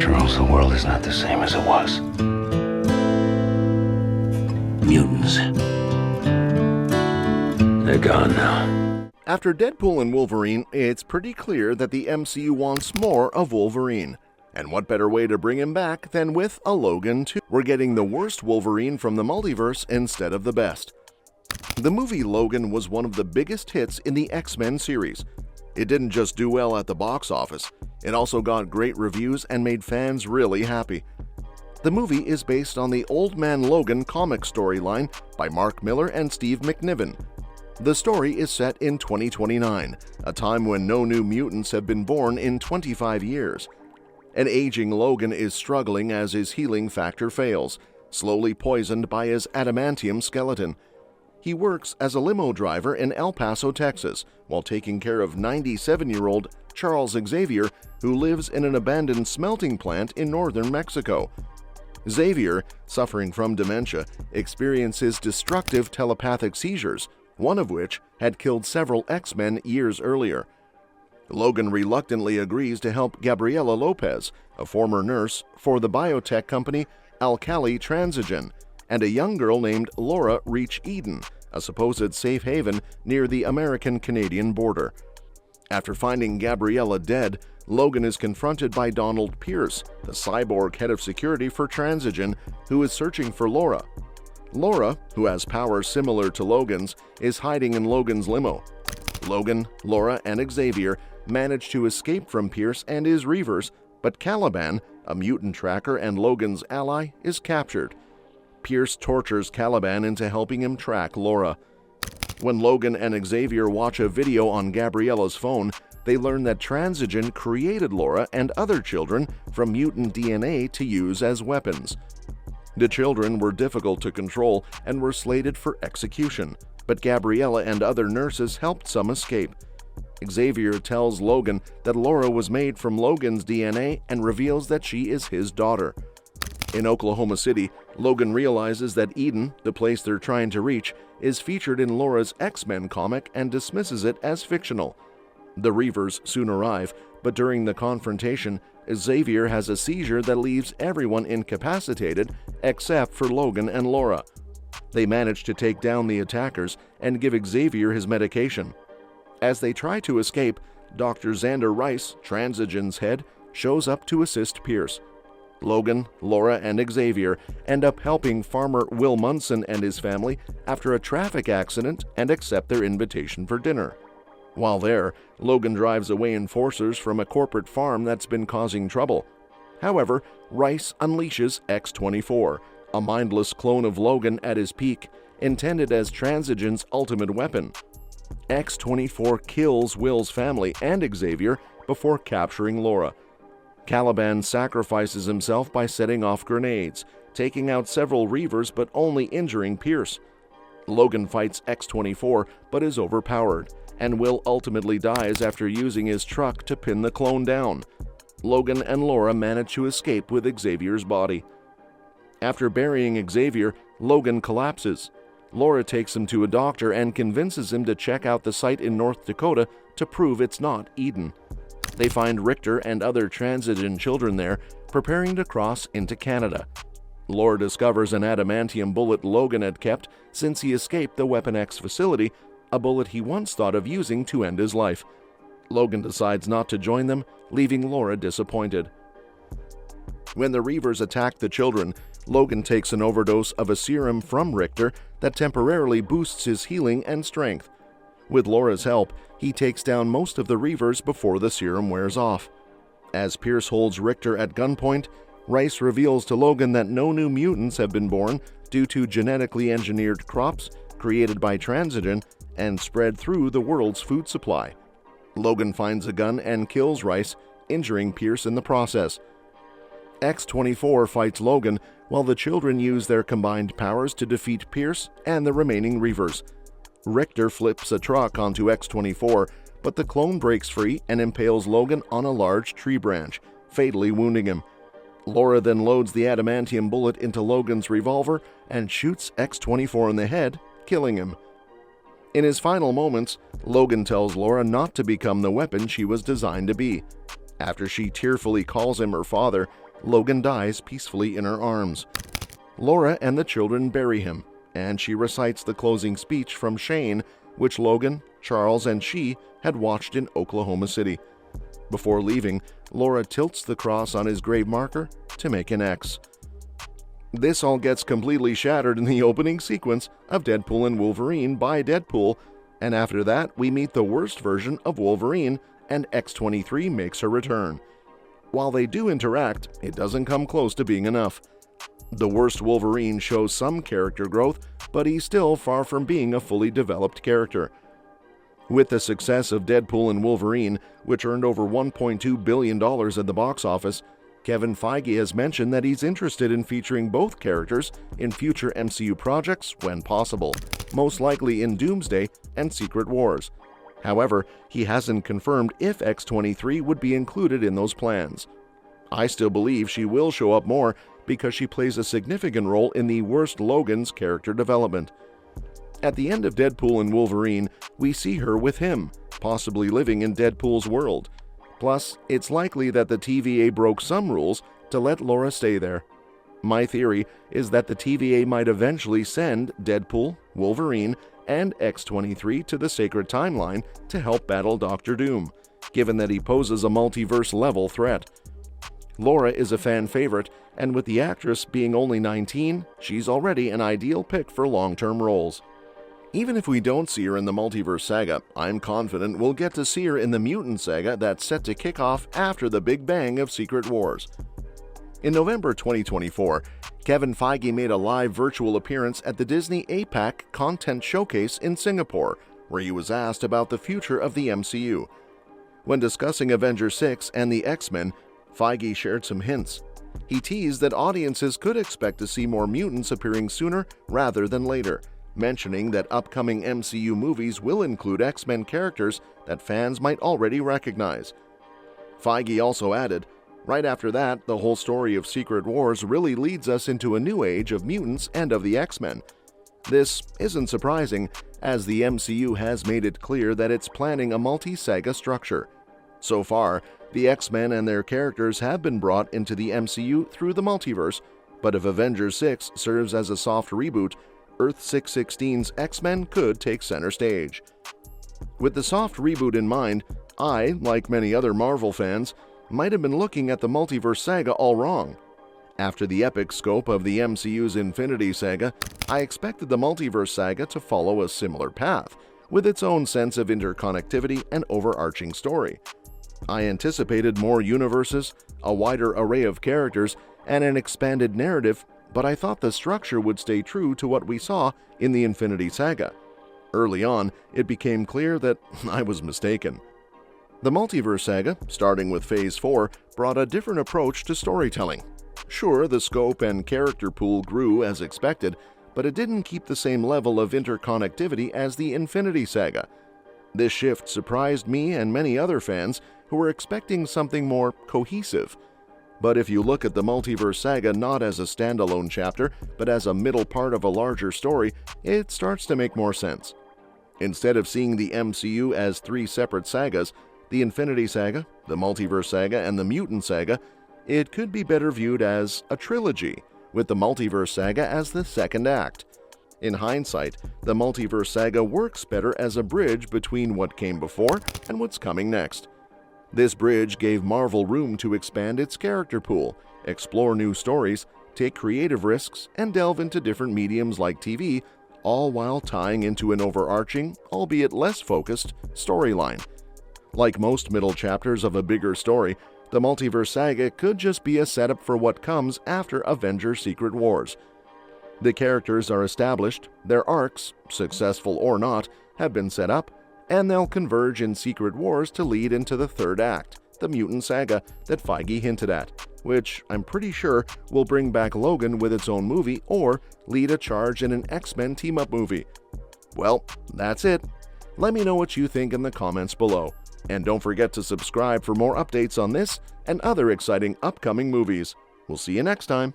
Charles, the world is not the same as it was. Mutants. They're gone now. After Deadpool and Wolverine, it's pretty clear that the MCU wants more of Wolverine. And what better way to bring him back than with a Logan 2? We're getting the worst Wolverine from the multiverse instead of the best. The movie Logan was one of the biggest hits in the X-Men series. It didn't just do well at the box office, it also got great reviews and made fans really happy. The movie is based on the Old Man Logan comic storyline by Mark Millar and Steve McNiven. The story is set in 2029, a time when no new mutants have been born in 25 years. An aging Logan is struggling as his healing factor fails, slowly poisoned by his adamantium skeleton. He works as a limo driver in El Paso, Texas, while taking care of 97-year-old Charles Xavier, who lives in an abandoned smelting plant in northern Mexico. Xavier, suffering from dementia, experiences destructive telepathic seizures, one of which had killed several X-Men years earlier. Logan reluctantly agrees to help Gabriela Lopez, a former nurse for the biotech company Alkali Transigen, and a young girl named Laura reach Eden, a supposed safe haven near the American-Canadian border. After finding Gabriela dead, Logan is confronted by Donald Pierce, the cyborg head of security for Transigen, who is searching for Laura. Laura, who has powers similar to Logan's, is hiding in Logan's limo. Logan, Laura, and Xavier manage to escape from Pierce and his Reavers, but Caliban, a mutant tracker and Logan's ally, is captured. Pierce tortures Caliban into helping him track Laura. When Logan and Xavier watch a video on Gabriela's phone, they learn that Transigen created Laura and other children from mutant DNA to use as weapons. The children were difficult to control and were slated for execution, but Gabriela and other nurses helped some escape. Xavier tells Logan that Laura was made from Logan's DNA and reveals that she is his daughter. In Oklahoma City, Logan realizes that Eden, the place they're trying to reach, is featured in Laura's X-Men comic and dismisses it as fictional. The Reavers soon arrive, but during the confrontation, Xavier has a seizure that leaves everyone incapacitated except for Logan and Laura. They manage to take down the attackers and give Xavier his medication. As they try to escape, Dr. Xander Rice, Transigen's head, shows up to assist Pierce. Logan, Laura, and Xavier end up helping farmer Will Munson and his family after a traffic accident and accept their invitation for dinner. While there, Logan drives away enforcers from a corporate farm that's been causing trouble. However, Rice unleashes X-24, a mindless clone of Logan at his peak, intended as Transigen's ultimate weapon. X-24 kills Will's family and Xavier before capturing Laura. Caliban sacrifices himself by setting off grenades, taking out several Reavers but only injuring Pierce. Logan fights X-24 but is overpowered, and Will ultimately dies after using his truck to pin the clone down. Logan and Laura manage to escape with Xavier's body. After burying Xavier, Logan collapses. Laura takes him to a doctor and convinces him to check out the site in North Dakota to prove it's not Eden. They find Richter and other Transigen children there, preparing to cross into Canada. Laura discovers an adamantium bullet Logan had kept since he escaped the Weapon X facility, a bullet he once thought of using to end his life. Logan decides not to join them, leaving Laura disappointed. When the Reavers attack the children, Logan takes an overdose of a serum from Richter that temporarily boosts his healing and strength. With Laura's help, he takes down most of the Reavers before the serum wears off. As Pierce holds Richter at gunpoint, Rice reveals to Logan that no new mutants have been born due to genetically engineered crops created by Transigen and spread through the world's food supply. Logan finds a gun and kills Rice, injuring Pierce in the process. X-24 fights Logan while the children use their combined powers to defeat Pierce and the remaining Reavers. Richter flips a truck onto X-24, but the clone breaks free and impales Logan on a large tree branch, fatally wounding him. Laura then loads the adamantium bullet into Logan's revolver and shoots X-24 in the head, killing him. In his final moments, Logan tells Laura not to become the weapon she was designed to be. After she tearfully calls him her father, Logan dies peacefully in her arms. Laura and the children bury him, and she recites the closing speech from Shane, which Logan, Charles, and she had watched in Oklahoma City. Before leaving, Laura tilts the cross on his grave marker to make an X. This all gets completely shattered in the opening sequence of Deadpool and Wolverine by Deadpool, and after that we meet the worst version of Wolverine, and X-23 makes her return. While they do interact, it doesn't come close to being enough. The worst Wolverine shows some character growth, but he's still far from being a fully developed character. With the success of Deadpool and Wolverine, which earned over $1.2 billion at the box office, Kevin Feige has mentioned that he's interested in featuring both characters in future MCU projects when possible, most likely in Doomsday and Secret Wars. However, he hasn't confirmed if X-23 would be included in those plans. I still believe she will show up more because she plays a significant role in the worst Logan's character development. At the end of Deadpool and Wolverine, we see her with him, possibly living in Deadpool's world. Plus, it's likely that the TVA broke some rules to let Laura stay there. My theory is that the TVA might eventually send Deadpool, Wolverine, and X-23 to the Sacred Timeline to help battle Doctor Doom, given that he poses a multiverse-level threat. Laura is a fan favorite, and with the actress being only 19, she's already an ideal pick for long-term roles. Even if we don't see her in the Multiverse Saga, I'm confident we'll get to see her in the Mutant Saga that's set to kick off after the Big Bang of Secret Wars. In November 2024, Kevin Feige made a live virtual appearance at the Disney APAC Content Showcase in Singapore, where he was asked about the future of the MCU. When discussing Avengers 6 and the X-Men, Feige shared some hints. He teased that audiences could expect to see more mutants appearing sooner rather than later, mentioning that upcoming MCU movies will include X-Men characters that fans might already recognize. Feige also added, "Right after that, the whole story of Secret Wars really leads us into a new age of mutants and of the X-Men." This isn't surprising, as the MCU has made it clear that it's planning a multi-saga structure. So far, the X-Men and their characters have been brought into the MCU through the multiverse, but if Avengers 6 serves as a soft reboot, Earth 616's X-Men could take center stage. With the soft reboot in mind, I, like many other Marvel fans, might have been looking at the Multiverse Saga all wrong. After the epic scope of the MCU's Infinity Saga, I expected the Multiverse Saga to follow a similar path, with its own sense of interconnectivity and overarching story. I anticipated more universes, a wider array of characters, and an expanded narrative, but I thought the structure would stay true to what we saw in the Infinity Saga. Early on, it became clear that I was mistaken. The Multiverse Saga, starting with Phase 4, brought a different approach to storytelling. Sure, the scope and character pool grew as expected, but it didn't keep the same level of interconnectivity as the Infinity Saga. This shift surprised me and many other fans who were expecting something more cohesive. But if you look at the Multiverse Saga not as a standalone chapter, but as a middle part of a larger story, it starts to make more sense. Instead of seeing the MCU as three separate sagas, the Infinity Saga, the Multiverse Saga, and the Mutant Saga, it could be better viewed as a trilogy, with the Multiverse Saga as the second act. In hindsight, the Multiverse Saga works better as a bridge between what came before and what's coming next. This bridge gave Marvel room to expand its character pool, explore new stories, take creative risks, and delve into different mediums like TV, all while tying into an overarching, albeit less focused, storyline. Like most middle chapters of a bigger story, the Multiverse Saga could just be a setup for what comes after Avengers Secret Wars. The characters are established, their arcs, successful or not, have been set up, and they'll converge in Secret Wars to lead into the third act, the Mutant Saga that Feige hinted at, which I'm pretty sure will bring back Logan with its own movie or lead a charge in an X-Men team-up movie. Well, that's it. Let me know what you think in the comments below. And don't forget to subscribe for more updates on this and other exciting upcoming movies. We'll see you next time.